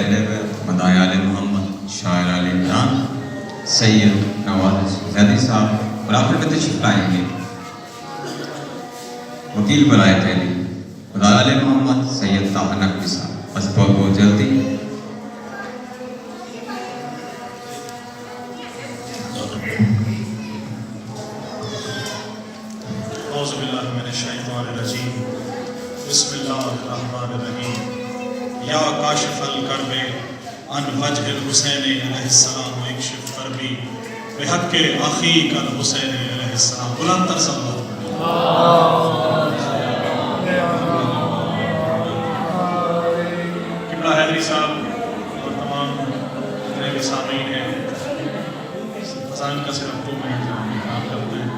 پہلے مداح آل محمد شاعر آل عمران سید نواز زیدی صاحب اور آخر میں تشریف لائیں گے وکیل برائے پہلی مداح آل محمد سید طاہر نقوی صاحب. بس بہت بہت جلدی. اعوذ باللہ من الشیطان الرجیم. بسم اللہ الرحمن الرحیم. یا کاشف الکرب عن وجہ الحسین علیہ السلام اکشف کربی بحق اخیک الحسین علیہ السلام. بلند تر قبلہ حیدری صاحب اور تمام جتنے بھی سامعین ہیں خزان کا صرف دو منٹ کام کرتے ہیں.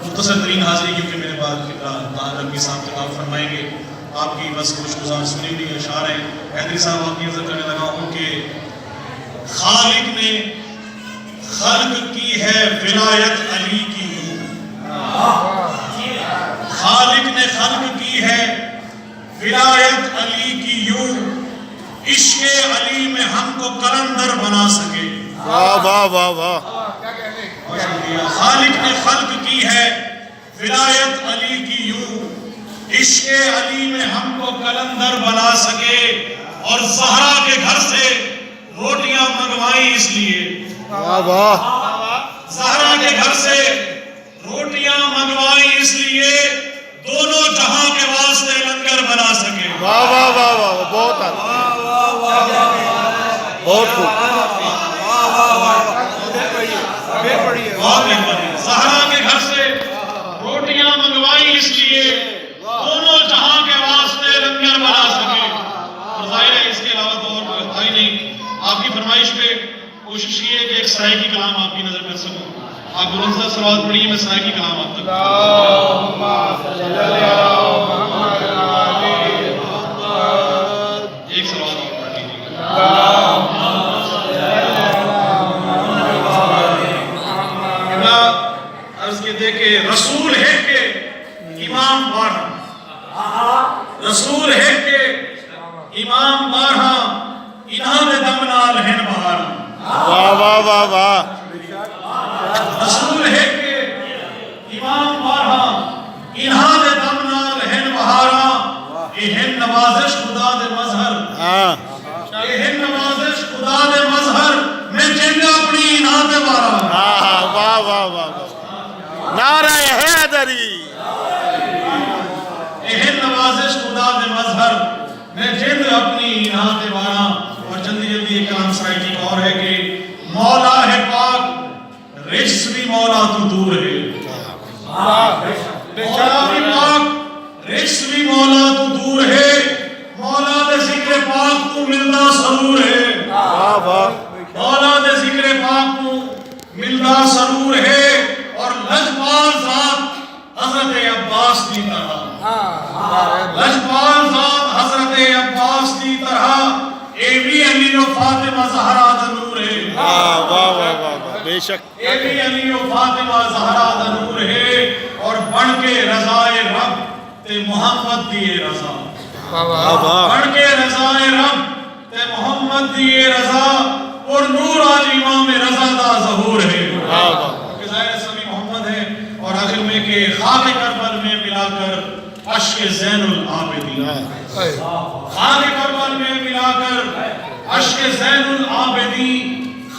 مختصر ترین حاضری کیونکہ میرے بعد طاہر نقوی صاحب خطاب فرمائیں گے. آپ کی بس خوش گزار سنی ہوئی اشعار ہیں. حیدری صاحب آپ کی عزت کرنے لگا ہوں کہ خالق نے خلق کی ہے ولایت علی کی یوں. خالق نے خلق کی ہے ولایت علی کی یوں عشق علی میں ہم کو قلندر بنا سکے. واہ واہ واہ واہ. خالق نے خلق کی ہے ولایت علی کی یوں عشق علی میں ہم کو قلندر بنا سکے. اور زہرا کے گھر سے روٹیاں منگوائی اس لیے. واہ واہ. زہرا کے گھر سے روٹیاں منگوائی اس لیے دونوں جہاں کے واسطے لنگر بنا سکے. واہ واہ واہ واہ. بہت بہت خوب. زہرا کے گھر سے روٹیاں منگوائی اس لیے دونوں جہاں کے واسطے لنگر بنا سکے. اور ظاہر ہے اس کے علاوہ تو اور کوئی تھا ہی نہیں. آپ کی فرمائش پہ کوشش کی ہے کہ ایک سرائے کی کلام آپ کی نظر کر سکوں. آپ بلند صلوات پڑھیے میں سرائے کی کلام آپ تک. ایک صلوات اور پڑھ لیجیے. کہ رسول ہے کہ امام بارہ. رسول ہے کہ امام بارہ انہاں دے دم نال ہن بہار. واہ واہ واہ واہ. رسول ہے کہ امام بارہ انہاں دے دم نال ہن بہارا. یہ ہن نوازش خدا دے مظہر. یہ ہن نوازش خدا دے مظہر میں جنگ اپنی انہاں دے بارہ. واہ واہ واہ. نعرہ حیدری. اہل نوازش خدا دے مظہر میں جند اپنی انہاں دے بارا. اور جلدی جلدی ایک کلام سرائے کی اور ہے کہ مولا ہے پاک رجس بھی مولا تو دور ہے. مولا بھی پاک رجس بھی مولا تو دور ہے. مولا دے ذکر پاک تو ملنا سرور ہے. مولا دے ذکر پاک تو ملنا سرور ہے. اور لجپال ذات حضرت عباس کی طرح. لجپال ذات حضرت عباس کی طرح اے بھی علی و فاطمہ زہرا دنور ہے. واہ واہ واہ. بے شک. اے بھی علی و فاطمہ زہرا دنور ہے. اور بڑھ کے رضائے رب تے محمد دیے رضا. بڑھ کے رضائے رب تے محمد دیے رضا. اور نور آج امام رضا دا ظہور ہے. اور آخر میں کہ خاک کربل میں ملا کر عشق زین العابدین. خاک کربل میں ملا کر عشق زین العابدین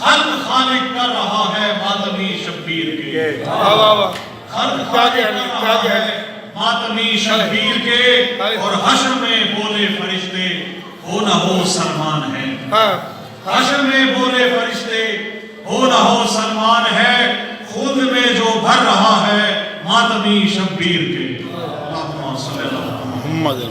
خلق خالق کر رہا ہے ماتمی شبیر کے. خلق خالق کر رہا ہے ماتمی شبیر کے. اور حشر میں بولے فرشتے ہو نہ ہو سلمان ہے. حشر میں بولے فرشتے ہو نہ ہو سلمان ہے خود میں جو بھر رہا ہے ماتمی شبیر کے. اللہم صلی اللہ علیہ وسلم. محمد